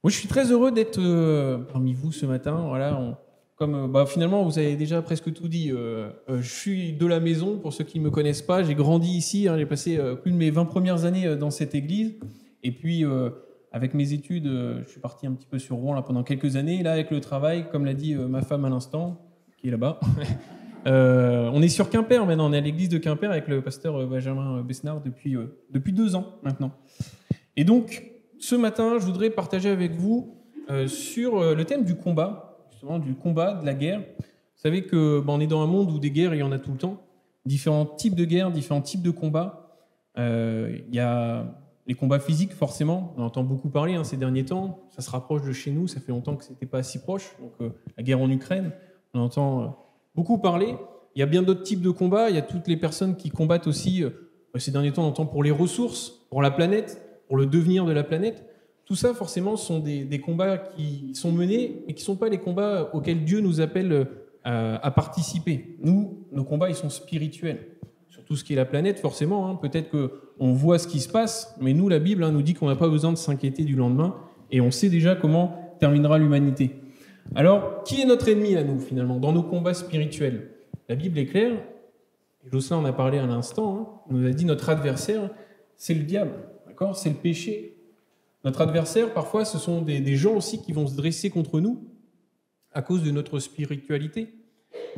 Moi, je suis très heureux d'être parmi vous ce matin. Voilà, finalement, vous avez déjà presque tout dit. Je suis de la maison, pour ceux qui ne me connaissent pas. J'ai grandi ici, hein, j'ai passé plus de mes 20 premières années dans cette église. Et puis, avec mes études, je suis parti un petit peu sur Rouen là, pendant quelques années. Et là, avec le travail, comme l'a dit ma femme à l'instant, qui est là-bas, on est sur Quimper maintenant. On est à l'église de Quimper avec le pasteur Benjamin Besnard depuis 2 ans maintenant. Et donc, ce matin, je voudrais partager avec vous sur le thème du combat, justement du combat, de la guerre. Vous savez que on est dans un monde où des guerres, il y en a tout le temps. Différents types de guerres, différents types de combats. Il y a les combats physiques, forcément. On en entend beaucoup parler ces derniers temps. Ça se rapproche de chez nous. Ça fait longtemps que ce n'était pas si proche. Donc, la guerre en Ukraine, on entend beaucoup parler. Il y a bien d'autres types de combats. Il y a toutes les personnes qui combattent aussi. Ces derniers temps, on entend pour les ressources, pour la planète, pour le devenir de la planète. Tout ça, forcément, sont des combats qui sont menés, mais qui ne sont pas les combats auxquels Dieu nous appelle à participer. Nous, nos combats, ils sont spirituels. Sur tout ce qui est la planète, forcément, peut-être qu'on voit ce qui se passe, mais nous, la Bible nous dit qu'on n'a pas besoin de s'inquiéter du lendemain, et on sait déjà comment terminera l'humanité. Alors, qui est notre ennemi, à nous, finalement, dans nos combats spirituels? La Bible est claire, et Jocelyn en a parlé à l'instant, il nous a dit notre adversaire, c'est le diable. C'est le péché. Notre adversaire, parfois, ce sont des gens aussi qui vont se dresser contre nous à cause de notre spiritualité.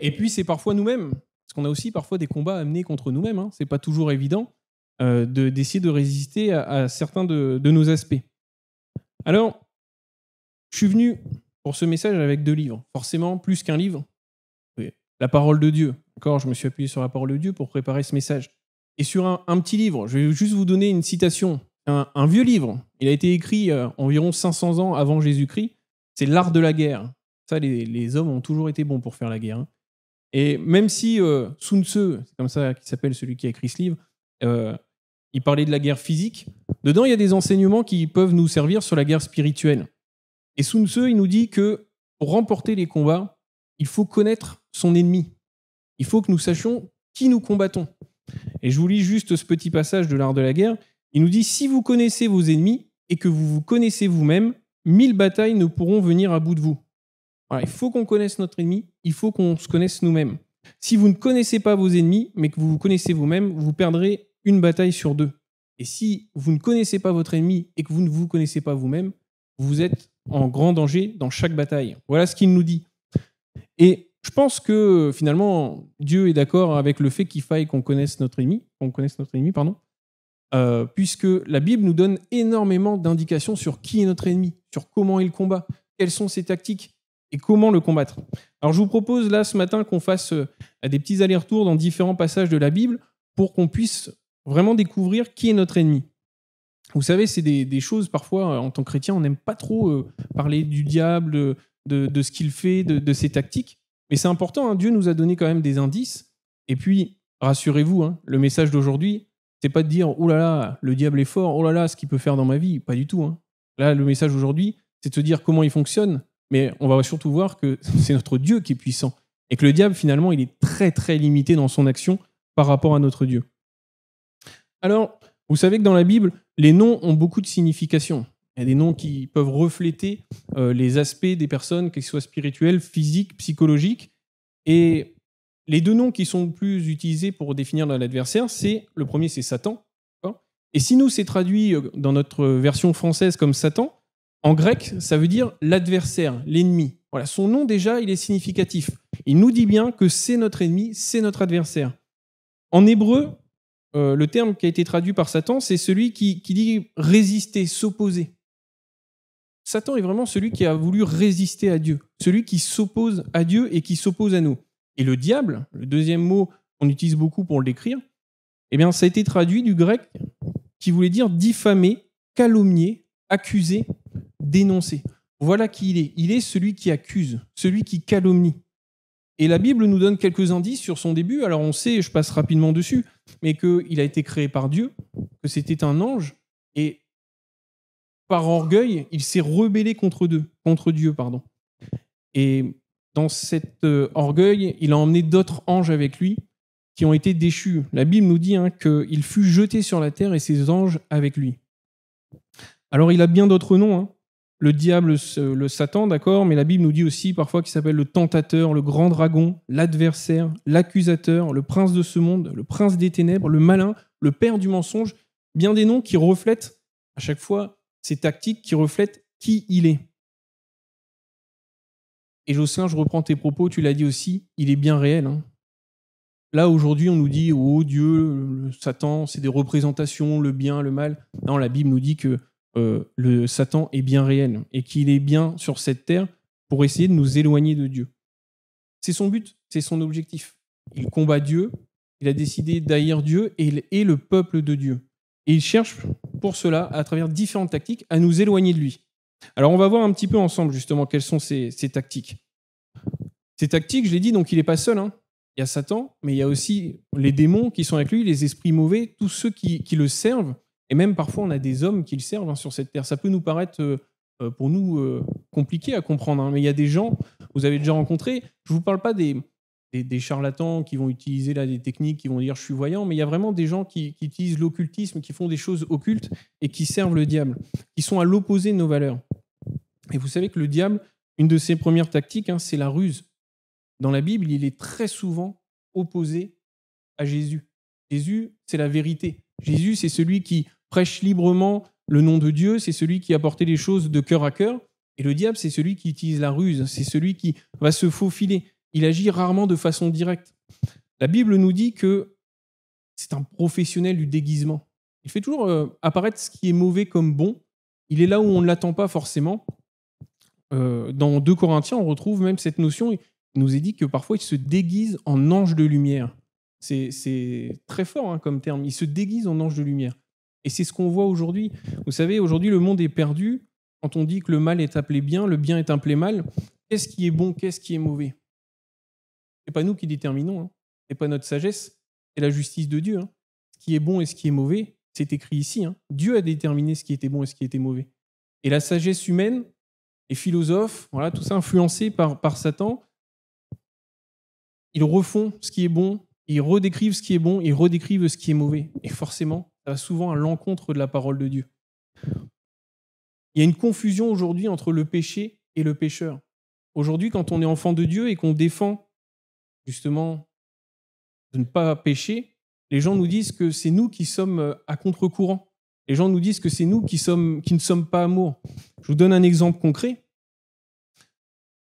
Et puis, c'est parfois nous-mêmes, parce qu'on a aussi parfois des combats à mener contre nous-mêmes. C'est pas toujours évident d'essayer de résister à certains de nos aspects. Alors, je suis venu pour ce message avec 2 livres. Forcément, plus qu'un livre, la parole de Dieu. Je me suis appuyé sur la parole de Dieu pour préparer ce message. Et sur un petit livre, je vais juste vous donner une citation. Un vieux livre, il a été écrit environ 500 ans avant Jésus-Christ, c'est l'art de la guerre. Ça, les hommes ont toujours été bons pour faire la guerre. Et même si Sun Tzu, c'est comme ça qu'il s'appelle celui qui a écrit ce livre, il parlait de la guerre physique, dedans il y a des enseignements qui peuvent nous servir sur la guerre spirituelle. Et Sun Tzu, il nous dit que pour remporter les combats, il faut connaître son ennemi. Il faut que nous sachions qui nous combattons. Et je vous lis juste ce petit passage de l'art de la guerre. Il nous dit « Si vous connaissez vos ennemis et que vous vous connaissez vous-même, 1000 batailles ne pourront venir à bout de vous. » Voilà, il faut qu'on connaisse notre ennemi, il faut qu'on se connaisse nous-mêmes. Si vous ne connaissez pas vos ennemis, mais que vous vous connaissez vous-même, vous perdrez une bataille sur 2. Et si vous ne connaissez pas votre ennemi et que vous ne vous connaissez pas vous-même, vous êtes en grand danger dans chaque bataille. Voilà ce qu'il nous dit. Et je pense que finalement, Dieu est d'accord avec le fait qu'il faille qu'on connaisse notre ennemi, puisque la Bible nous donne énormément d'indications sur qui est notre ennemi, sur comment il combat, quelles sont ses tactiques et comment le combattre. Alors je vous propose là ce matin qu'on fasse des petits allers-retours dans différents passages de la Bible pour qu'on puisse vraiment découvrir qui est notre ennemi. Vous savez, c'est des choses parfois, en tant que chrétien, on n'aime pas trop parler du diable, de ce qu'il fait, de ses tactiques, mais c'est important, Dieu nous a donné quand même des indices, et puis rassurez-vous, le message d'aujourd'hui, c'est pas de dire « Oh là là, le diable est fort, oh là là, ce qu'il peut faire dans ma vie », pas du tout. Là, le message aujourd'hui, c'est de se dire comment il fonctionne, mais on va surtout voir que c'est notre Dieu qui est puissant, et que le diable, finalement, il est très très limité dans son action par rapport à notre Dieu. Alors, vous savez que dans la Bible, les noms ont beaucoup de significations. Il y a des noms qui peuvent refléter les aspects des personnes, qu'ils soient spirituels, physiques, psychologiques. Et les 2 noms qui sont le plus utilisés pour définir l'adversaire, le premier, c'est Satan. Et si nous, c'est traduit dans notre version française comme Satan, en grec, ça veut dire l'adversaire, l'ennemi. Voilà, son nom, déjà, il est significatif. Il nous dit bien que c'est notre ennemi, c'est notre adversaire. En hébreu, le terme qui a été traduit par Satan, c'est celui qui dit résister, s'opposer. Satan est vraiment celui qui a voulu résister à Dieu, celui qui s'oppose à Dieu et qui s'oppose à nous. Et le diable, le deuxième mot qu'on utilise beaucoup pour le décrire, ça a été traduit du grec qui voulait dire diffamer, calomnier, accuser, dénoncer. Voilà qui il est. Il est celui qui accuse, celui qui calomnie. Et la Bible nous donne quelques indices sur son début. Alors on sait, je passe rapidement dessus, mais qu'il a été créé par Dieu, que c'était un ange, et par orgueil, il s'est rebellé contre Dieu. Et dans cet orgueil, il a emmené d'autres anges avec lui qui ont été déchus. La Bible nous dit qu'il fut jeté sur la terre et ses anges avec lui. Alors il a bien d'autres noms. le diable, le Satan, d'accord, mais la Bible nous dit aussi parfois qu'il s'appelle le tentateur, le grand dragon, l'adversaire, l'accusateur, le prince de ce monde, le prince des ténèbres, le malin, le père du mensonge, bien des noms qui reflètent à chaque fois ces tactiques qui reflètent qui il est. Et Jocelyn, je reprends tes propos, tu l'as dit aussi, il est bien réel. Hein. Là, aujourd'hui, on nous dit, oh Dieu, le Satan, c'est des représentations, le bien, le mal. Non, la Bible nous dit que le Satan est bien réel et qu'il est bien sur cette terre pour essayer de nous éloigner de Dieu. C'est son but, c'est son objectif. Il combat Dieu, il a décidé d'haïr Dieu et il est le peuple de Dieu. Et il cherche pour cela, à travers différentes tactiques, à nous éloigner de lui. Alors, on va voir un petit peu ensemble, justement, quelles sont ces tactiques. Ces tactiques, je l'ai dit, donc il n'est pas seul. Hein. Il y a Satan, mais il y a aussi les démons qui sont avec lui, les esprits mauvais, tous ceux qui le servent. Et même parfois, on a des hommes qui le servent hein, sur cette terre. Ça peut nous paraître, pour nous, compliqué à comprendre. Hein, mais il y a des gens, vous avez déjà rencontré, je ne vous parle pas des charlatans qui vont utiliser là, des techniques, qui vont dire « je suis voyant », mais il y a vraiment des gens qui utilisent l'occultisme, qui font des choses occultes et qui servent le diable, qui sont à l'opposé de nos valeurs. Et vous savez que le diable, une de ses premières tactiques, hein, c'est la ruse. Dans la Bible, il est très souvent opposé à Jésus. Jésus, c'est la vérité. Jésus, c'est celui qui prêche librement le nom de Dieu, c'est celui qui a porté les choses de cœur à cœur. Et le diable, c'est celui qui utilise la ruse, c'est celui qui va se faufiler. Il agit rarement de façon directe. La Bible nous dit que c'est un professionnel du déguisement. Il fait toujours apparaître ce qui est mauvais comme bon. Il est là où on ne l'attend pas forcément. Dans 2 Corinthiens, on retrouve même cette notion. Il nous est dit que parfois, il se déguise en ange de lumière. C'est très fort hein, comme terme. Il se déguise en ange de lumière. Et c'est ce qu'on voit aujourd'hui. Vous savez, aujourd'hui, le monde est perdu. Quand on dit que le mal est appelé bien, le bien est appelé mal, qu'est-ce qui est bon, qu'est-ce qui est mauvais? Ce n'est pas nous qui déterminons. Hein. Ce n'est pas notre sagesse. C'est la justice de Dieu. Hein. Ce qui est bon et ce qui est mauvais, c'est écrit ici. Hein. Dieu a déterminé ce qui était bon et ce qui était mauvais. Et la sagesse humaine, les philosophes, voilà, tout ça influencé par Satan, ils refont ce qui est bon, ils redécrivent ce qui est bon, ils redécrivent ce qui est mauvais. Et forcément, ça va souvent à l'encontre de la parole de Dieu. Il y a une confusion aujourd'hui entre le péché et le pécheur. Aujourd'hui, quand on est enfant de Dieu et qu'on défend justement de ne pas pécher, les gens nous disent que c'est nous qui sommes à contre-courant. Les gens nous disent que c'est nous qui ne sommes pas amour. Je vous donne un exemple concret.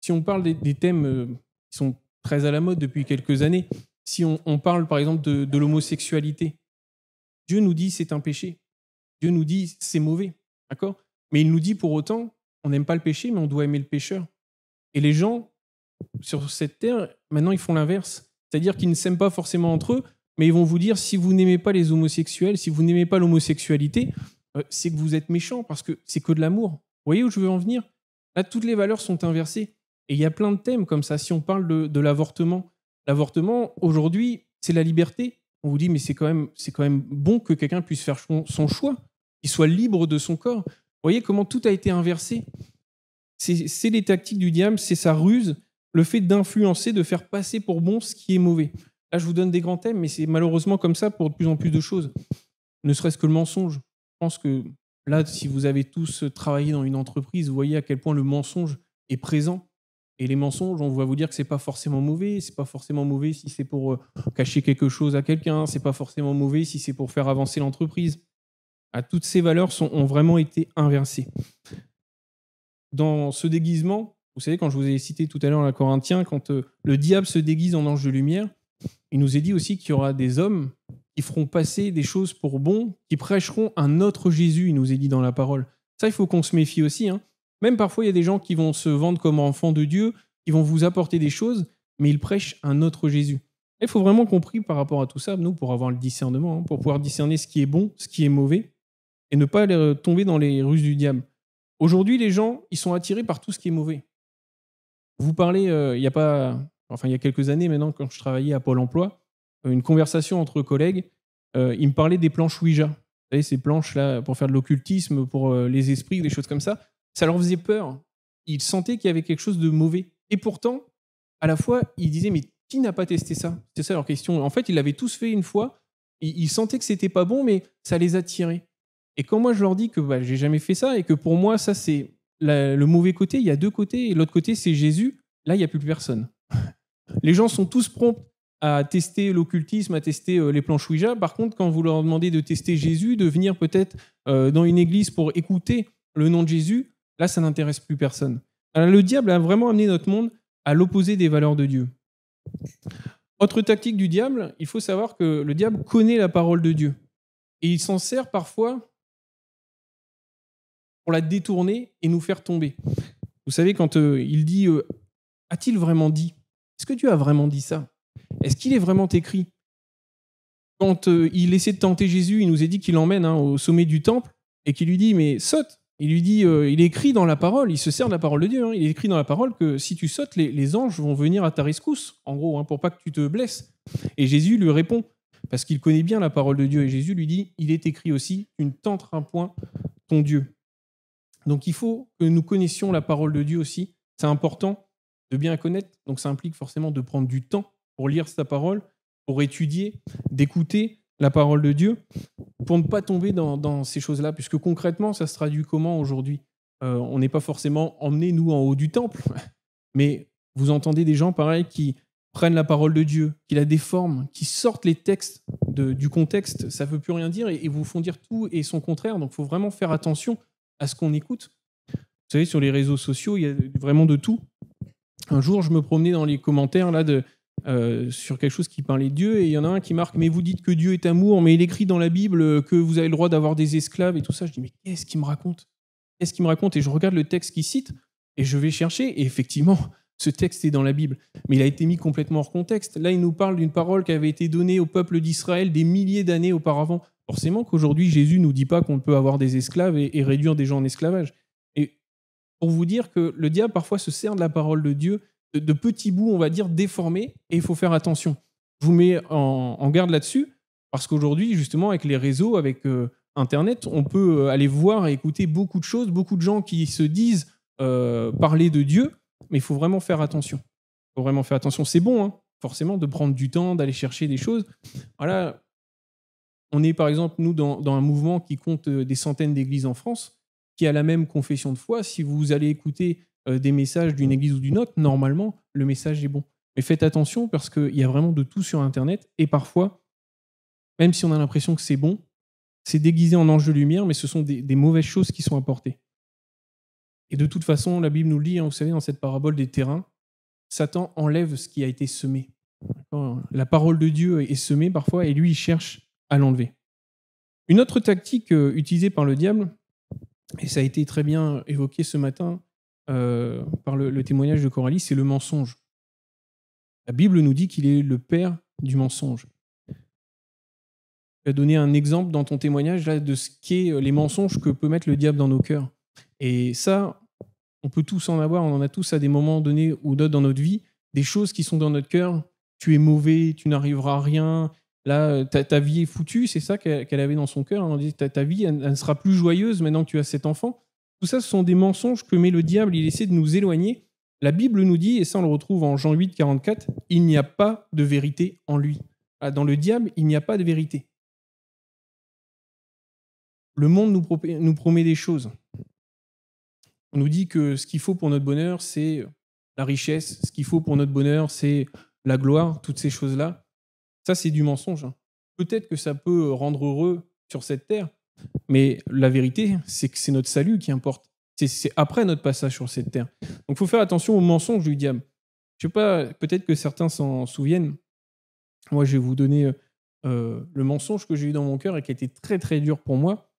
Si on parle des thèmes qui sont très à la mode depuis quelques années, si on parle par exemple de l'homosexualité, Dieu nous dit c'est un péché. Dieu nous dit c'est mauvais, d'accord? Mais il nous dit pour autant, on n'aime pas le péché, mais on doit aimer le pécheur. Et les gens, sur cette terre, maintenant ils font l'inverse. C'est-à-dire qu'ils ne s'aiment pas forcément entre eux, mais ils vont vous dire, si vous n'aimez pas les homosexuels, si vous n'aimez pas l'homosexualité, c'est que vous êtes méchant, parce que c'est que de l'amour. Vous voyez où je veux en venir? Là, toutes les valeurs sont inversées. Et il y a plein de thèmes comme ça. Si on parle de l'avortement, l'avortement, aujourd'hui, c'est la liberté. On vous dit, mais c'est quand même bon que quelqu'un puisse faire son choix, qu'il soit libre de son corps. Vous voyez comment tout a été inversé? C'est les tactiques du diable, c'est sa ruse, le fait d'influencer, de faire passer pour bon ce qui est mauvais. Là, je vous donne des grands thèmes, mais c'est malheureusement comme ça pour de plus en plus de choses. Ne serait-ce que le mensonge. Je pense que là, si vous avez tous travaillé dans une entreprise, vous voyez à quel point le mensonge est présent. Et les mensonges, on va vous dire que c'est pas forcément mauvais. C'est pas forcément mauvais si c'est pour cacher quelque chose à quelqu'un. C'est pas forcément mauvais si c'est pour faire avancer l'entreprise. Toutes ces valeurs ont vraiment été inversées. Dans ce déguisement, vous savez, quand je vous ai cité tout à l'heure la Corinthiens, quand le diable se déguise en ange de lumière, il nous est dit aussi qu'il y aura des hommes qui feront passer des choses pour bon, qui prêcheront un autre Jésus, il nous est dit dans la parole. Ça, il faut qu'on se méfie aussi. Hein. Même parfois, il y a des gens qui vont se vendre comme enfants de Dieu, qui vont vous apporter des choses, mais ils prêchent un autre Jésus. Il faut vraiment qu'on prie par rapport à tout ça, nous, pour avoir le discernement, hein, pour pouvoir discerner ce qui est bon, ce qui est mauvais, et ne pas tomber dans les ruses du diable. Aujourd'hui, les gens, ils sont attirés par tout ce qui est mauvais. Vous parlez, il y a quelques années maintenant, quand je travaillais à Pôle emploi, une conversation entre collègues, ils me parlaient des planches Ouija. Vous savez, ces planches-là pour faire de l'occultisme, pour les esprits, des choses comme ça. Ça leur faisait peur. Ils sentaient qu'il y avait quelque chose de mauvais. Et pourtant, à la fois, ils disaient, mais qui n'a pas testé ça? C'était ça leur question. En fait, ils l'avaient tous fait une fois. Ils sentaient que c'était pas bon, mais ça les attirait. Et quand moi, je leur dis que j'ai jamais fait ça et que pour moi, ça, c'est le mauvais côté, il y a deux côtés, et l'autre côté, c'est Jésus. Là, il n'y a plus personne. Les gens sont tous prompts à tester l'occultisme, à tester les planches Ouija. Par contre, quand vous leur demandez de tester Jésus, de venir peut-être dans une église pour écouter le nom de Jésus, là, ça n'intéresse plus personne. Alors, le diable a vraiment amené notre monde à l'opposé des valeurs de Dieu. Autre tactique du diable, il faut savoir que le diable connaît la parole de Dieu. Et il s'en sert parfois pour la détourner et nous faire tomber. Vous savez, quand il dit a-t-il vraiment dit? Est-ce que Dieu a vraiment dit ça? Est-ce qu'il est vraiment écrit? Quand il essaie de tenter Jésus, il nous a dit qu'il l'emmène au sommet du temple et qu'il lui dit mais saute. Il lui dit il est écrit dans la parole, il se sert de la parole de Dieu, il est écrit dans la parole que si tu sautes, les anges vont venir à ta rescousse, en gros, pour pas que tu te blesses. Et Jésus lui répond, parce qu'il connaît bien la parole de Dieu, et Jésus lui dit il est écrit aussi, tu ne tenteras point ton Dieu. Donc il faut que nous connaissions la parole de Dieu aussi. C'est important de bien la connaître. Donc ça implique forcément de prendre du temps pour lire sa parole, pour étudier, d'écouter la parole de Dieu, pour ne pas tomber dans ces choses-là. Puisque concrètement, ça se traduit comment aujourd'hui? On n'est pas forcément emmenés, nous, en haut du temple. Mais vous entendez des gens, pareil, qui prennent la parole de Dieu, qui la déforment, qui sortent les textes du contexte. Ça ne veut plus rien dire et vous font dire tout et son contraire. Donc il faut vraiment faire attention à ce qu'on écoute. Vous savez, sur les réseaux sociaux, il y a vraiment de tout. Un jour, je me promenais dans les commentaires là, sur quelque chose qui parlait de Dieu, et il y en a un qui marque « Mais vous dites que Dieu est amour, mais il écrit dans la Bible que vous avez le droit d'avoir des esclaves et tout ça. » Je dis « Mais qu'est-ce qu'il me raconte? Qu'est-ce qu'il me raconte ?» Et je regarde le texte qu'il cite, et je vais chercher, et effectivement, ce texte est dans la Bible. Mais il a été mis complètement hors contexte. Là, il nous parle d'une parole qui avait été donnée au peuple d'Israël des milliers d'années auparavant. Forcément qu'aujourd'hui, Jésus ne nous dit pas qu'on peut avoir des esclaves et réduire des gens en esclavage. Et pour vous dire que le diable, parfois, se sert de la parole de Dieu, de petits bouts, on va dire, déformés, et il faut faire attention. Je vous mets en garde là-dessus, parce qu'aujourd'hui, justement, avec les réseaux, avec Internet, on peut aller voir et écouter beaucoup de choses, beaucoup de gens qui se disent parler de Dieu, mais il faut vraiment faire attention. Il faut vraiment faire attention. C'est bon, forcément, de prendre du temps, d'aller chercher des choses. Voilà. On est, par exemple, nous, dans un mouvement qui compte des centaines d'églises en France, qui a la même confession de foi. Si vous allez écouter des messages d'une église ou d'une autre, normalement, le message est bon. Mais faites attention parce qu'il y a vraiment de tout sur Internet. Et parfois, même si on a l'impression que c'est bon, c'est déguisé en ange de lumière, mais ce sont des mauvaises choses qui sont apportées. Et de toute façon, la Bible nous le dit, vous savez, dans cette parabole des terrains, Satan enlève ce qui a été semé. La parole de Dieu est semée parfois, et lui, il cherche à l'enlever. Une autre tactique utilisée par le diable, et ça a été très bien évoqué ce matin par le témoignage de Coralie, c'est le mensonge. La Bible nous dit qu'il est le père du mensonge. Tu as donné un exemple dans ton témoignage là, de ce qu'est les mensonges que peut mettre le diable dans nos cœurs. Et ça, on peut tous en avoir, on en a tous à des moments donnés ou d'autres dans notre vie, des choses qui sont dans notre cœur. Tu es mauvais, tu n'arriveras à rien. Là, ta vie est foutue, c'est ça qu'elle avait dans son cœur. On dit ta vie, elle ne sera plus joyeuse maintenant que tu as cet enfant. Tout ça, ce sont des mensonges que met le diable. Il essaie de nous éloigner. La Bible nous dit, et ça on le retrouve en Jean 8, 44, il n'y a pas de vérité en lui. Dans le diable, il n'y a pas de vérité. Le monde nous promet des choses. On nous dit que ce qu'il faut pour notre bonheur, c'est la richesse. Ce qu'il faut pour notre bonheur, c'est la gloire, toutes ces choses-là. Ça, c'est du mensonge. Peut-être que ça peut rendre heureux sur cette terre, mais la vérité, c'est que c'est notre salut qui importe. C'est après notre passage sur cette terre. Donc, il faut faire attention aux mensonges du diable. Je ne sais pas, peut-être que certains s'en souviennent. Moi, je vais vous donner le mensonge que j'ai eu dans mon cœur et qui a été très, très dur pour moi.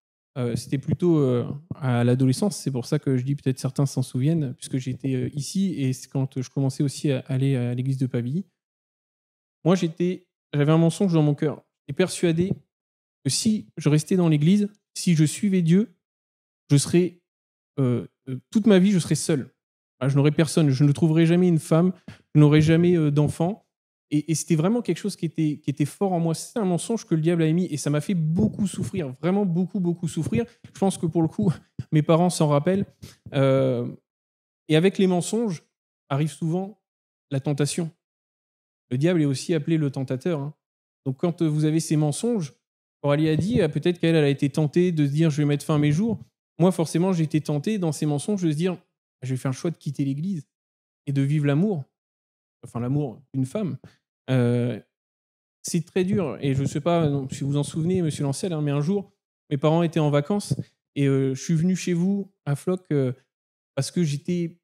C'était plutôt à l'adolescence. C'est pour ça que je dis peut-être certains s'en souviennent, puisque j'étais ici et c'est quand je commençais aussi à aller à l'église de Pavilly. Moi, j'avais un mensonge dans mon cœur. J'étais persuadé que si je restais dans l'église, si je suivais Dieu, je serais toute ma vie, je serais seul. Je n'aurais personne. Je ne trouverais jamais une femme. Je n'aurais jamais d'enfant. Et c'était vraiment quelque chose qui était fort en moi. C'est un mensonge que le diable a émis et ça m'a fait beaucoup souffrir, vraiment beaucoup, beaucoup souffrir. Je pense que pour le coup, mes parents s'en rappellent. Et avec les mensonges arrive souvent la tentation. Le diable est aussi appelé le tentateur. Donc quand vous avez ces mensonges, Aurélie a dit, peut-être qu'elle a été tentée de se dire « je vais mettre fin à mes jours ». moi, forcément, j'ai été tenté dans ces mensonges de se dire, je vais faire le choix de quitter l'Église et de vivre l'amour, enfin l'amour d'une femme. Euh, c'est très dur. Et je ne sais pas si vous en souvenez, monsieur Lancel, hein, mais un jour, mes parents étaient en vacances et je suis venu chez vous à Floc parce que j'étais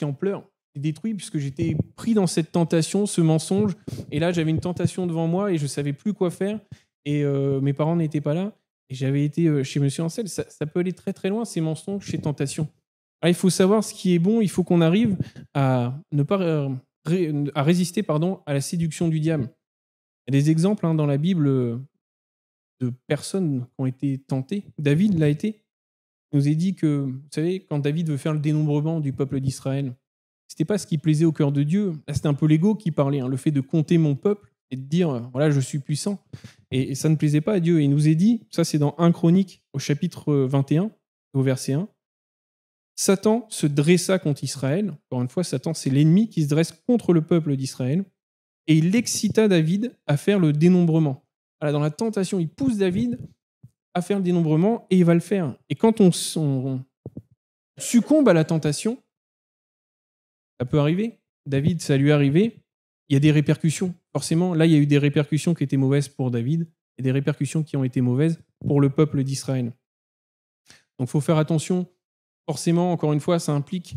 en pleurs, détruit, puisque j'étais pris dans cette tentation, ce mensonge. Et là, j'avais une tentation devant moi et je ne savais plus quoi faire. Et mes parents n'étaient pas là. Et j'avais été chez monsieur Lancel. Ça peut aller très très loin, ces mensonges, ces tentations. Alors, il faut savoir ce qui est bon. Il faut qu'on arrive à ne pas à résister à la séduction du diable. Il y a des exemples dans la Bible de personnes qui ont été tentées. David l'a été. Il nous est dit que, vous savez, quand David veut faire le dénombrement du peuple d'Israël, c'était pas ce qui plaisait au cœur de Dieu. Là, c'était un peu l'ego qui parlait, le fait de compter mon peuple et de dire, voilà, je suis puissant. Et ça ne plaisait pas à Dieu. Et il nous est dit, ça c'est dans 1 Chronique au chapitre 21, au verset 1, Satan se dressa contre Israël. Encore une fois, Satan, c'est l'ennemi qui se dresse contre le peuple d'Israël. Et il excita David à faire le dénombrement. Voilà, dans la tentation, il pousse David à faire le dénombrement et il va le faire. Et quand on succombe à la tentation, ça peut arriver. David, ça lui est arrivé. Il y a des répercussions. Forcément, là, il y a eu des répercussions qui étaient mauvaises pour David et des répercussions qui ont été mauvaises pour le peuple d'Israël. Donc, il faut faire attention. Forcément, encore une fois, ça implique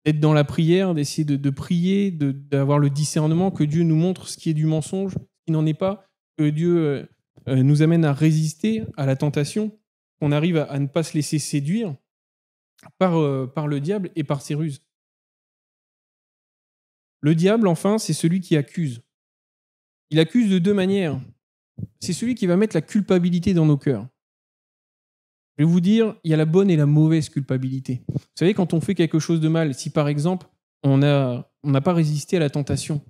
d'être dans la prière, d'essayer de prier, d'avoir le discernement, que Dieu nous montre ce qui est du mensonge, ce qui n'en est pas, que Dieu nous amène à résister à la tentation, qu'on arrive à ne pas se laisser séduire par le diable et par ses ruses. Le diable, enfin, c'est celui qui accuse. Il accuse de deux manières. C'est celui qui va mettre la culpabilité dans nos cœurs. Je vais vous dire, il y a la bonne et la mauvaise culpabilité. Vous savez, quand on fait quelque chose de mal, si par exemple, on n'a pas résisté à la tentation,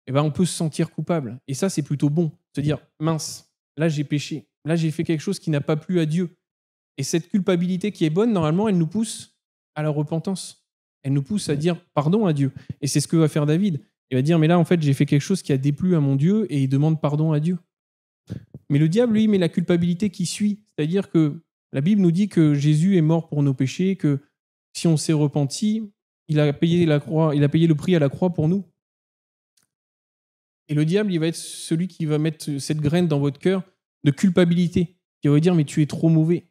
eh ben, on peut se sentir coupable. Et ça, c'est plutôt bon. Se dire, mince, là j'ai péché. Là j'ai fait quelque chose qui n'a pas plu à Dieu. Et cette culpabilité qui est bonne, normalement, elle nous pousse à la repentance. Elle nous pousse à dire pardon à Dieu. Et c'est ce que va faire David. Il va dire, mais là, en fait, j'ai fait quelque chose qui a déplu à mon Dieu et il demande pardon à Dieu. Mais le diable, lui, met la culpabilité qui suit. C'est-à-dire que la Bible nous dit que Jésus est mort pour nos péchés, que si on s'est repenti, il a payé le prix à la croix pour nous. Et le diable, il va être celui qui va mettre cette graine dans votre cœur de culpabilité, qui va dire, mais tu es trop mauvais.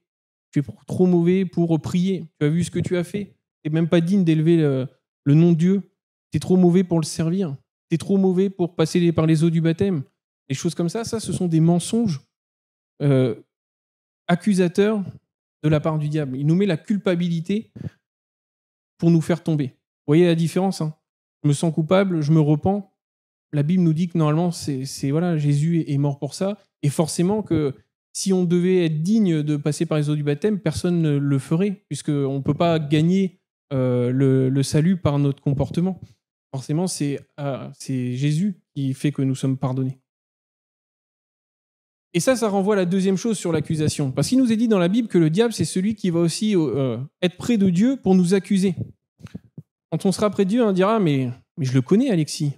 Tu es trop mauvais pour prier. Tu as vu ce que tu as fait. Tu n'es même pas digne d'élever le nom de Dieu. Tu es trop mauvais pour le servir. Tu es trop mauvais pour passer par les eaux du baptême. Des choses comme ça, ce sont des mensonges accusateurs de la part du diable. Il nous met la culpabilité pour nous faire tomber. Vous voyez la différence, hein? Je me sens coupable, je me repens. La Bible nous dit que normalement, voilà, Jésus est mort pour ça. Et forcément que si on devait être digne de passer par les eaux du baptême, personne ne le ferait, puisqu'on ne peut pas gagner le salut par notre comportement. Forcément, c'est Jésus qui fait que nous sommes pardonnés. Et ça renvoie à la deuxième chose sur l'accusation. Parce qu'il nous est dit dans la Bible que le diable, c'est celui qui va aussi être près de Dieu pour nous accuser. Quand on sera près de Dieu, on dira, mais je le connais, Alexis.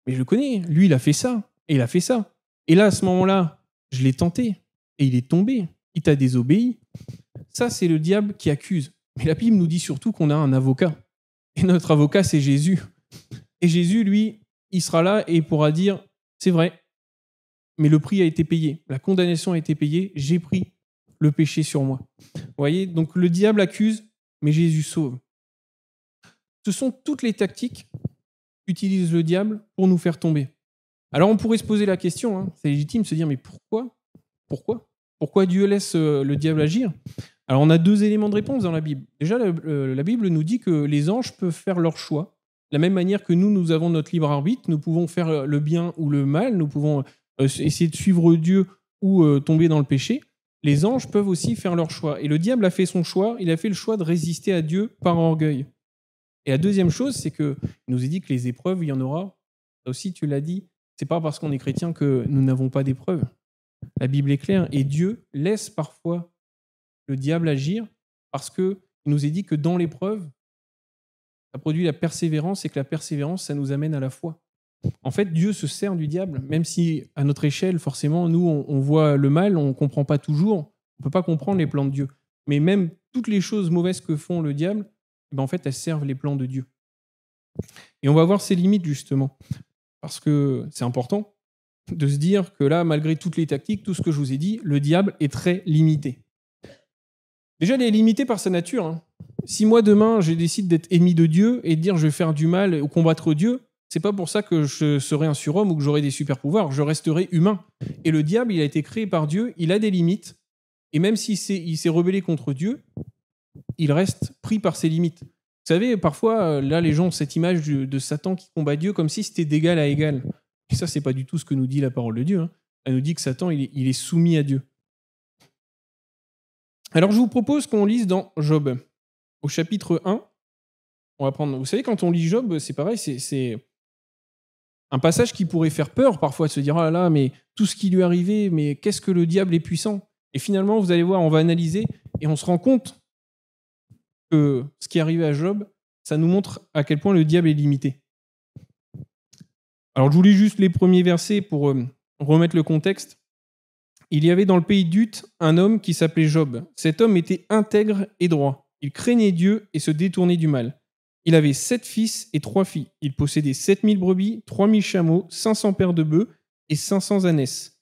Mais je le connais. Lui, il a fait ça. Et il a fait ça. Et là, à ce moment-là, je l'ai tenté. Et il est tombé. Il t'a désobéi. Ça, c'est le diable qui accuse. Mais la Bible nous dit surtout qu'on a un avocat. Et notre avocat, c'est Jésus. Et Jésus, lui, il sera là et il pourra dire, c'est vrai, mais le prix a été payé, la condamnation a été payée, j'ai pris le péché sur moi. Vous voyez, donc le diable accuse, mais Jésus sauve. Ce sont toutes les tactiques qu'utilise le diable pour nous faire tomber. Alors on pourrait se poser la question, c'est légitime de se dire, mais pourquoi Dieu laisse le diable agir? Alors on a deux éléments de réponse dans la Bible. Déjà, la Bible nous dit que les anges peuvent faire leur choix. De la même manière que nous avons notre libre arbitre, nous pouvons faire le bien ou le mal, nous pouvons essayer de suivre Dieu ou tomber dans le péché. Les anges peuvent aussi faire leur choix. Et le diable a fait son choix, il a fait le choix de résister à Dieu par orgueil. Et la deuxième chose, c'est qu'il nous est dit que les épreuves, il y en aura. Ça aussi, tu l'as dit, c'est pas parce qu'on est chrétien que nous n'avons pas d'épreuves. La Bible est claire et Dieu laisse parfois le diable agir parce qu'il nous est dit que dans l'épreuve, ça produit la persévérance et que la persévérance, ça nous amène à la foi. En fait, Dieu se sert du diable, même si à notre échelle, forcément, nous, on voit le mal, on ne comprend pas toujours, on ne peut pas comprendre les plans de Dieu. Mais même toutes les choses mauvaises que font le diable, en fait, elles servent les plans de Dieu. Et on va voir ses limites, justement. Parce que c'est important de se dire que là, malgré toutes les tactiques, tout ce que je vous ai dit, le diable est très limité. Déjà, il est limité par sa nature. Hein. Si moi, demain, je décide d'être ennemi de Dieu et de dire je vais faire du mal ou combattre Dieu, c'est pas pour ça que je serai un surhomme ou que j'aurai des super pouvoirs. Je resterai humain. Et le diable, il a été créé par Dieu, il a des limites. Et même s'il s'est rebellé contre Dieu, il reste pris par ses limites. Vous savez, parfois, là, les gens ont cette image de Satan qui combat Dieu comme si c'était d'égal à égal. Et ça, c'est pas du tout ce que nous dit la parole de Dieu. Hein. Elle nous dit que Satan, il est soumis à Dieu. Alors, je vous propose qu'on lise dans Job, au chapitre 1. On va prendre. Vous savez, quand on lit Job, c'est pareil, c'est un passage qui pourrait faire peur parfois, de se dire « Oh là là, mais tout ce qui lui est arrivé, mais qu'est-ce que le diable est puissant ?» Et finalement, vous allez voir, on va analyser et on se rend compte que ce qui est arrivé à Job, ça nous montre à quel point le diable est limité. Alors, je vous lis juste les premiers versets pour remettre le contexte. Il y avait dans le pays d'Uth un homme qui s'appelait Job. Cet homme était intègre et droit. Il craignait Dieu et se détournait du mal. Il avait 7 fils et 3 filles. Il possédait 7000 brebis, 3000 chameaux, 500 paires de bœufs et 500 ânesses.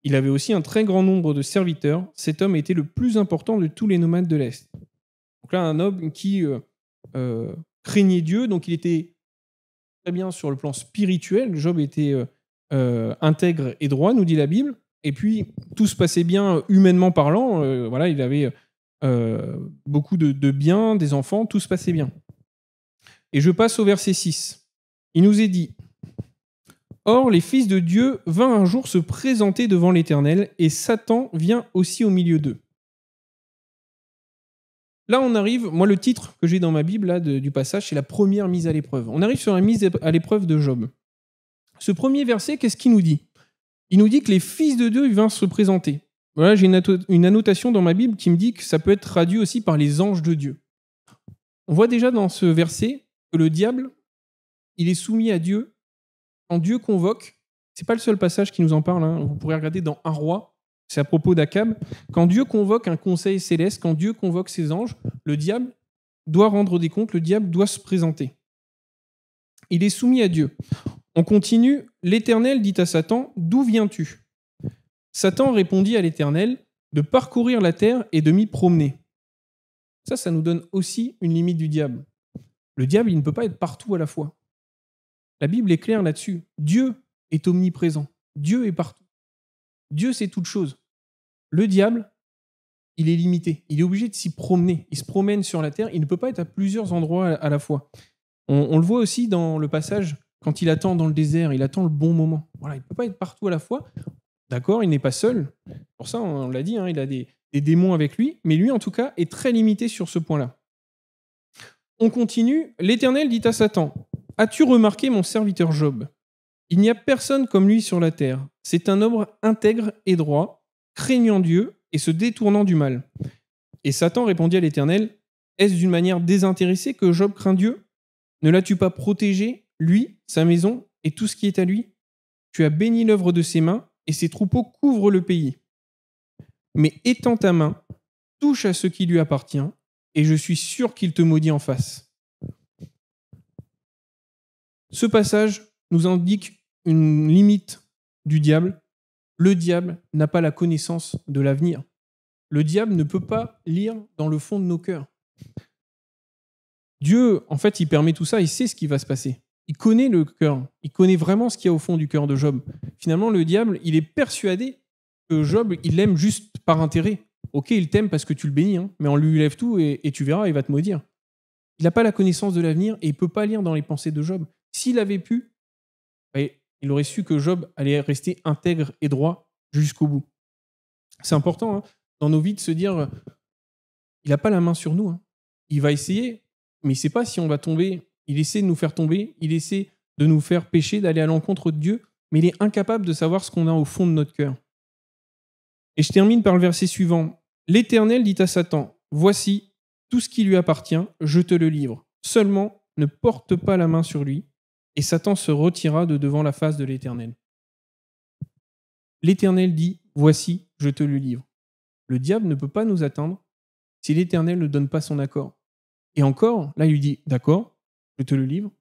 Il avait aussi un très grand nombre de serviteurs. Cet homme était le plus important de tous les nomades de l'Est. Donc là, un homme qui craignait Dieu, donc il était très bien sur le plan spirituel. Job était intègre et droit, nous dit la Bible. Et puis, tout se passait bien humainement parlant. Voilà, il avait beaucoup de biens, des enfants, tout se passait bien. Et je passe au verset 6. Il nous est dit « Or, les fils de Dieu vinrent un jour se présenter devant l'Éternel, et Satan vient aussi au milieu d'eux. » Là, on arrive, moi le titre que j'ai dans ma Bible là, du passage, c'est la première mise à l'épreuve. On arrive sur la mise à l'épreuve de Job. Ce premier verset, qu'est-ce qu'il nous dit ? Il nous dit que les fils de Dieu vinrent se présenter. Voilà, j'ai une annotation dans ma Bible qui me dit que ça peut être traduit aussi par les anges de Dieu. On voit déjà dans ce verset que le diable, il est soumis à Dieu. Quand Dieu convoque, c'est pas le seul passage qui nous en parle, hein. Vous pourrez regarder dans Un roi, c'est à propos d'Akab. Quand Dieu convoque un conseil céleste, quand Dieu convoque ses anges, le diable doit rendre des comptes, le diable doit se présenter. Il est soumis à Dieu. On continue. L'Éternel dit à Satan, « D'où viens-tu » Satan répondit à l'Éternel, « De parcourir la terre et de m'y promener. » Ça nous donne aussi une limite du diable. Le diable, il ne peut pas être partout à la fois. La Bible est claire là-dessus. Dieu est omniprésent. Dieu est partout. Dieu, c'est toute chose. Le diable, il est limité. Il est obligé de s'y promener. Il se promène sur la terre. Il ne peut pas être à plusieurs endroits à la fois. On le voit aussi dans le passage, quand il attend dans le désert, il attend le bon moment. Voilà, il ne peut pas être partout à la fois. D'accord, il n'est pas seul. Pour ça, on l'a dit, hein, il a des démons avec lui. Mais lui, en tout cas, est très limité sur ce point-là. On continue. L'Éternel dit à Satan, « As-tu remarqué mon serviteur Job ? Il n'y a personne comme lui sur la terre. C'est un homme intègre et droit, craignant Dieu et se détournant du mal. » Et Satan répondit à l'Éternel, « Est-ce d'une manière désintéressée que Job craint Dieu ? Ne l'as-tu pas protégé, lui, sa maison et tout ce qui est à lui ? Tu as béni l'œuvre de ses mains et ses troupeaux couvrent le pays. Mais étends ta main, touche à ce qui lui appartient, et je suis sûr qu'il te maudit en face. » Ce passage nous indique une limite du diable. Le diable n'a pas la connaissance de l'avenir. Le diable ne peut pas lire dans le fond de nos cœurs. Dieu, en fait, il permet tout ça, il sait ce qui va se passer. Il connaît le cœur, il connaît vraiment ce qu'il y a au fond du cœur de Job. Finalement, le diable, il est persuadé que Job, il l'aime juste par intérêt. Ok, il t'aime parce que tu le bénis, hein, mais on lui lève tout et tu verras, il va te maudire. Il n'a pas la connaissance de l'avenir et il ne peut pas lire dans les pensées de Job. S'il avait pu, il aurait su que Job allait rester intègre et droit jusqu'au bout. C'est important, hein, dans nos vies de se dire, il n'a pas la main sur nous. Hein. Il va essayer, mais il ne sait pas si on va tomber. Il essaie de nous faire tomber, il essaie de nous faire pécher, d'aller à l'encontre de Dieu, mais il est incapable de savoir ce qu'on a au fond de notre cœur. Et je termine par le verset suivant. L'Éternel dit à Satan, « Voici, tout ce qui lui appartient, je te le livre. Seulement, ne porte pas la main sur lui. » Et Satan se retira de devant la face de l'Éternel. L'Éternel dit, « Voici, je te le livre. » Le diable ne peut pas nous atteindre si l'Éternel ne donne pas son accord. Et encore, là, il lui dit, d'accord, je te le livre,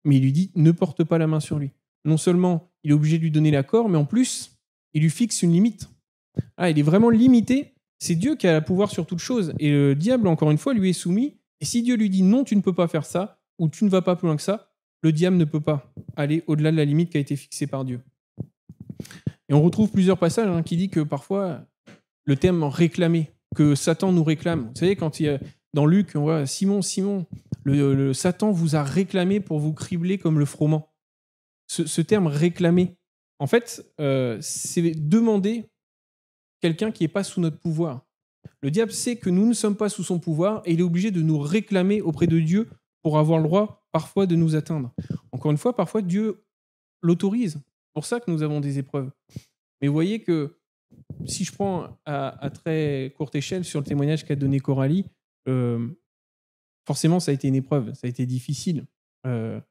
mais il lui dit, ne porte pas la main sur lui. Non seulement il est obligé de lui donner l'accord, mais en plus, il lui fixe une limite. Ah, il est vraiment limité. C'est Dieu qui a le pouvoir sur toute chose. Et le diable, encore une fois, lui est soumis. Et si Dieu lui dit non, tu ne peux pas faire ça, ou tu ne vas pas plus loin que ça, le diable ne peut pas aller au-delà de la limite qui a été fixée par Dieu. Et on retrouve plusieurs passages qui disent que parfois, le terme réclamer, que Satan nous réclame. Vous savez, quand il y a, dans Luc, on voit Simon, Simon, le Satan vous a réclamé pour vous cribler comme le froment. Ce terme réclamer, en fait, c'est demander quelqu'un qui n'est pas sous notre pouvoir. Le diable sait que nous ne sommes pas sous son pouvoir et il est obligé de nous réclamer auprès de Dieu pour avoir le droit parfois de nous atteindre. Encore une fois, parfois Dieu l'autorise. C'est pour ça que nous avons des épreuves. Mais vous voyez que si je prends à très courte échelle sur le témoignage qu'a donné Coralie, forcément ça a été une épreuve, ça a été difficile. On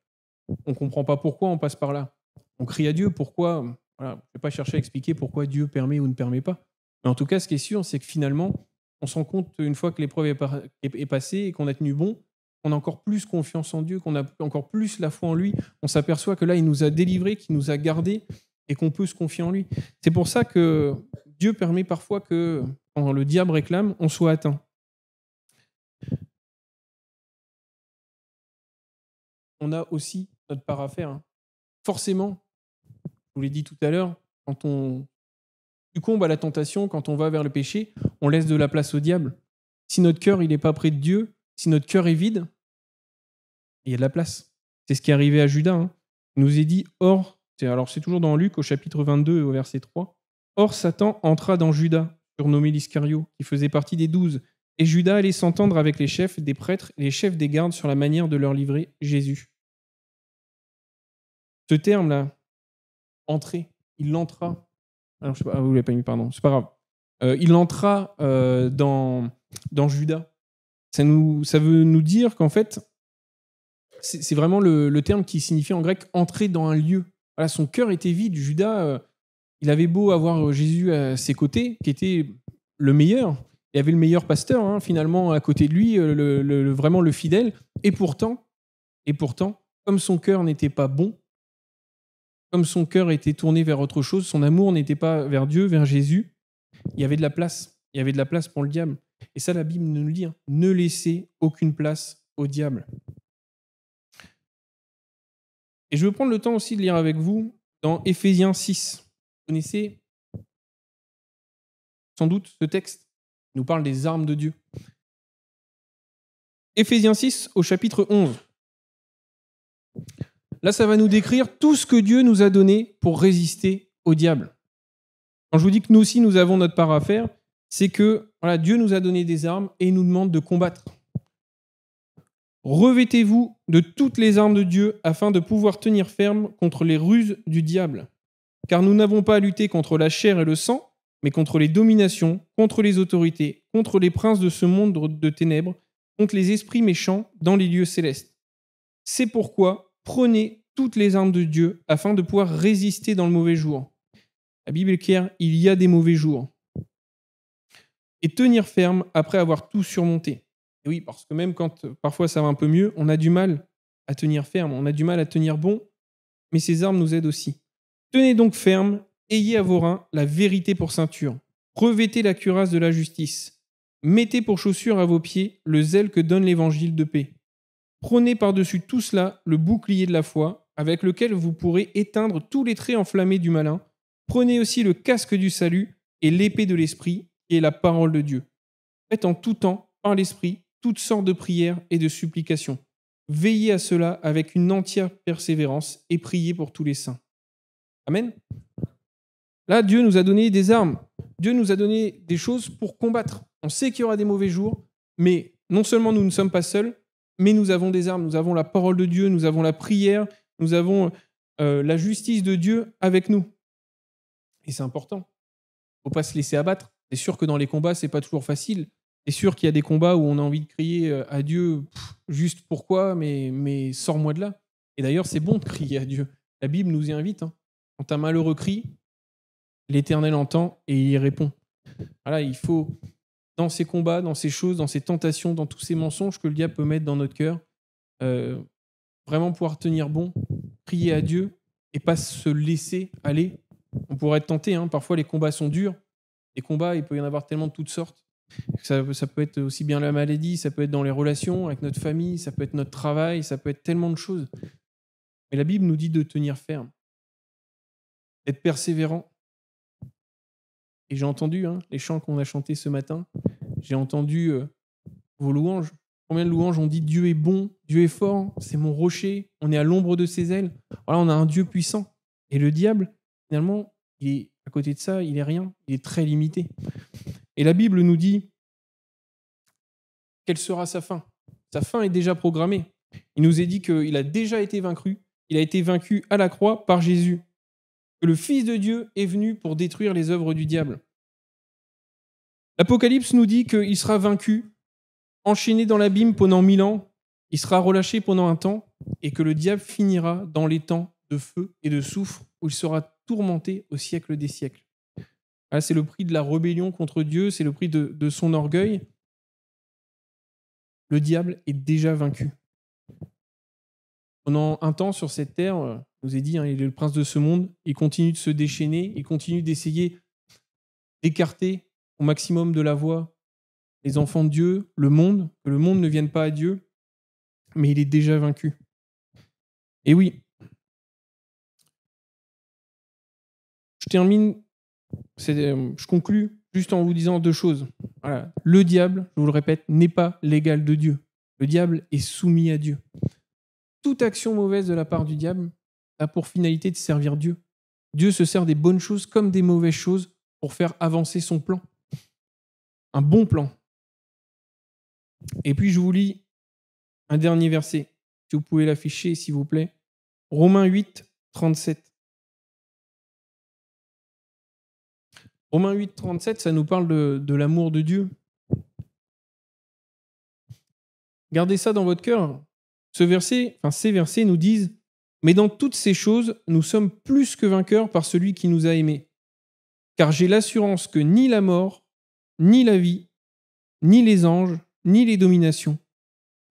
ne comprend pas pourquoi on passe par là. On crie à Dieu, pourquoi. Voilà, je ne vais pas chercher à expliquer pourquoi Dieu permet ou ne permet pas. Mais en tout cas, ce qui est sûr, c'est que finalement, on se rend compte, une fois que l'épreuve est passée et qu'on a tenu bon, qu'on a encore plus confiance en Dieu, qu'on a encore plus la foi en lui. On s'aperçoit que là, il nous a délivrés, qu'il nous a gardés et qu'on peut se confier en lui. C'est pour ça que Dieu permet parfois que, quand le diable réclame, on soit atteint. On a aussi notre part à faire. Forcément, je vous l'ai dit tout à l'heure, quand on succombe à la tentation, quand on va vers le péché, on laisse de la place au diable. Si notre cœur n'est pas près de Dieu, si notre cœur est vide, il y a de la place. C'est ce qui est arrivé à Judas. Il nous est dit, or, c'est toujours dans Luc au chapitre 22 et au verset 3, or Satan entra dans Judas, surnommé l'Iscario, qui faisait partie des 12, et Judas allait s'entendre avec les chefs des prêtres et les chefs des gardes sur la manière de leur livrer Jésus. Ce terme-là, entrer, il entra. Alors, je sais pas, vous ne l'avez pas mis, pardon, c'est pas grave. Il entra dans Judas. Ça veut nous dire qu'en fait, c'est vraiment le terme qui signifie en grec entrer dans un lieu. Voilà, son cœur était vide. Judas, il avait beau avoir Jésus à ses côtés, qui était le meilleur. Il y avait le meilleur pasteur, finalement, à côté de lui, vraiment le fidèle. Et pourtant, comme son cœur n'était pas bon, comme son cœur était tourné vers autre chose, son amour n'était pas vers Dieu, vers Jésus, il y avait de la place. Il y avait de la place pour le diable. Et ça, la Bible nous le dit. Ne laissez aucune place au diable. Et je veux prendre le temps aussi de lire avec vous dans Éphésiens 6. Vous connaissez sans doute ce texte. Il nous parle des armes de Dieu. Éphésiens 6 au chapitre 11. Là, ça va nous décrire tout ce que Dieu nous a donné pour résister au diable. Quand je vous dis que nous aussi, nous avons notre part à faire, c'est que Dieu nous a donné des armes et il nous demande de combattre. Revêtez-vous de toutes les armes de Dieu afin de pouvoir tenir ferme contre les ruses du diable. Car nous n'avons pas à lutter contre la chair et le sang, mais contre les dominations, contre les autorités, contre les princes de ce monde de ténèbres, contre les esprits méchants dans les lieux célestes. C'est pourquoi prenez toutes les armes de Dieu afin de pouvoir résister dans le mauvais jour. La Bible est claire, il y a des mauvais jours. Et tenir ferme après avoir tout surmonté. Et oui, parce que même quand parfois ça va un peu mieux, on a du mal à tenir ferme, on a du mal à tenir bon, mais ces armes nous aident aussi. Tenez donc ferme, ayez à vos reins la vérité pour ceinture, revêtez la cuirasse de la justice, mettez pour chaussure à vos pieds le zèle que donne l'évangile de paix. Prenez par-dessus tout cela le bouclier de la foi, avec lequel vous pourrez éteindre tous les traits enflammés du malin. Prenez aussi le casque du salut et l'épée de l'esprit, qui est la parole de Dieu. Faites en tout temps, par l'esprit, toutes sortes de prières et de supplications. Veillez à cela avec une entière persévérance et priez pour tous les saints. Amen. Là, Dieu nous a donné des armes. Dieu nous a donné des choses pour combattre. On sait qu'il y aura des mauvais jours, mais non seulement nous ne sommes pas seuls, mais nous avons des armes. Nous avons la parole de Dieu, nous avons la prière, nous avons la justice de Dieu avec nous. Et c'est important. Il ne faut pas se laisser abattre. C'est sûr que dans les combats, ce n'est pas toujours facile. C'est sûr qu'il y a des combats où on a envie de crier à Dieu, juste pourquoi, mais sors-moi de là. Et d'ailleurs, c'est bon de crier à Dieu. La Bible nous y invite. Quand un malheureux crie, l'Éternel entend et il y répond. Voilà, il faut dans ces combats, dans ces choses, dans ces tentations, dans tous ces mensonges que le diable peut mettre dans notre cœur, euh, vraiment pouvoir tenir bon, prier à Dieu et pas se laisser aller. On pourrait être tenté, hein, parfois les combats sont durs. Les combats, il peut y en avoir tellement de toutes sortes. Ça peut être aussi bien la maladie, ça peut être dans les relations avec notre famille, ça peut être notre travail, ça peut être tellement de choses. Mais la Bible nous dit de tenir ferme, d'être persévérant. Et j'ai entendu les chants qu'on a chantés ce matin, j'ai entendu vos louanges. Combien de louanges ont dit Dieu est bon, Dieu est fort, c'est mon rocher, on est à l'ombre de ses ailes. Voilà, on a un Dieu puissant. Et le diable, finalement, il est, à côté de ça, il est rien, il est très limité. Et la Bible nous dit quelle sera sa fin. Sa fin est déjà programmée. Il nous est dit qu'il a déjà été vaincu. Il a été vaincu à la croix par Jésus. Que le Fils de Dieu est venu pour détruire les œuvres du diable. L'Apocalypse nous dit qu'il sera vaincu, enchaîné dans l'abîme pendant 1000 ans, il sera relâché pendant un temps, et que le diable finira dans les temps de feu et de soufre, où il sera tourmenté au siècle des siècles. Là, c'est le prix de la rébellion contre Dieu, c'est le prix de son orgueil. Le diable est déjà vaincu. Pendant un temps sur cette terre, je vous ai dit, il est le prince de ce monde, il continue de se déchaîner, il continue d'essayer d'écarter au maximum de la voie les enfants de Dieu, le monde, que le monde ne vienne pas à Dieu, mais il est déjà vaincu. Et oui, je termine, je conclus juste en vous disant deux choses. Voilà. Le diable, je vous le répète, n'est pas l'égal de Dieu. Le diable est soumis à Dieu. Toute action mauvaise de la part du diable a pour finalité de servir Dieu. Dieu se sert des bonnes choses comme des mauvaises choses pour faire avancer son plan. Un bon plan. Et puis je vous lis un dernier verset, si vous pouvez l'afficher, s'il vous plaît. Romains 8, 37. Romains 8, 37, ça nous parle de l'amour de Dieu. Gardez ça dans votre cœur. Ces versets nous disent « Mais dans toutes ces choses, nous sommes plus que vainqueurs par celui qui nous a aimés. Car j'ai l'assurance que ni la mort, ni la vie, ni les anges, ni les dominations,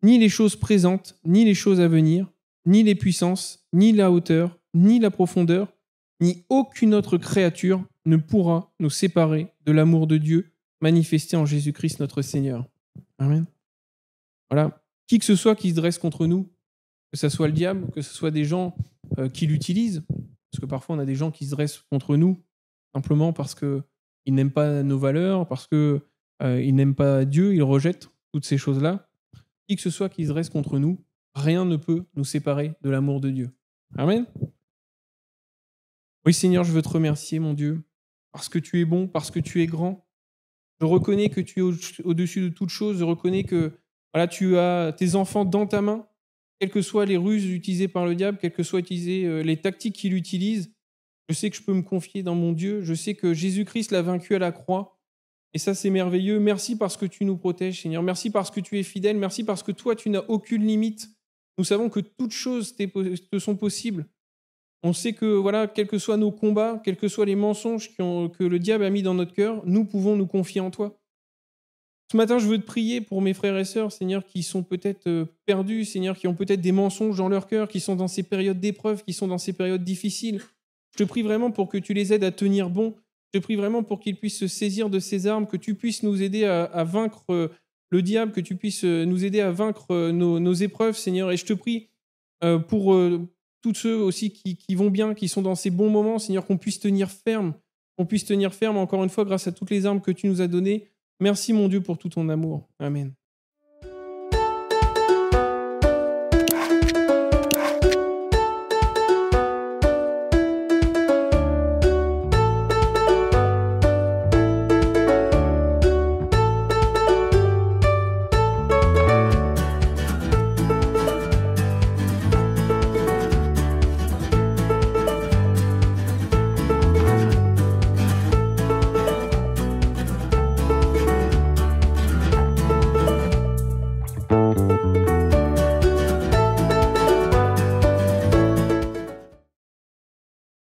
ni les choses présentes, ni les choses à venir, ni les puissances, ni la hauteur, ni la profondeur, ni aucune autre créature ne pourra nous séparer de l'amour de Dieu manifesté en Jésus-Christ notre Seigneur. » Amen. Voilà. Qui que ce soit qui se dresse contre nous, que ce soit le diable, que ce soit des gens qui l'utilisent, parce que parfois on a des gens qui se dressent contre nous simplement parce qu'ils n'aiment pas nos valeurs, parce qu'ils n'aiment pas Dieu, ils rejettent toutes ces choses-là. Qui que ce soit qui se dresse contre nous, rien ne peut nous séparer de l'amour de Dieu. Amen. Oui Seigneur, je veux te remercier mon Dieu, parce que tu es bon, parce que tu es grand. Je reconnais que tu es au-dessus de toute chose, je reconnais que voilà, tu as tes enfants dans ta main, quelles que soient les ruses utilisées par le diable, quelles que soient les tactiques qu'il utilise. Je sais que je peux me confier dans mon Dieu, je sais que Jésus-Christ l'a vaincu à la croix, et ça c'est merveilleux. Merci parce que tu nous protèges Seigneur, merci parce que tu es fidèle, merci parce que toi tu n'as aucune limite. Nous savons que toutes choses te sont possibles. On sait que, voilà, quels que soient nos combats, quels que soient les mensonges que le diable a mis dans notre cœur, nous pouvons nous confier en toi. Ce matin, je veux te prier pour mes frères et sœurs, Seigneur, qui sont peut-être perdus, Seigneur, qui ont peut-être des mensonges dans leur cœur, qui sont dans ces périodes d'épreuve, qui sont dans ces périodes difficiles. Je te prie vraiment pour que tu les aides à tenir bon. Je te prie vraiment pour qu'ils puissent se saisir de ces armes, que tu puisses nous aider à vaincre le diable, que tu puisses nous aider à vaincre nos épreuves, Seigneur. Et je te prie pour tous ceux aussi qui vont bien, qui sont dans ces bons moments, Seigneur, qu'on puisse tenir ferme, encore une fois, grâce à toutes les armes que tu nous as données. Merci, mon Dieu, pour tout ton amour. Amen.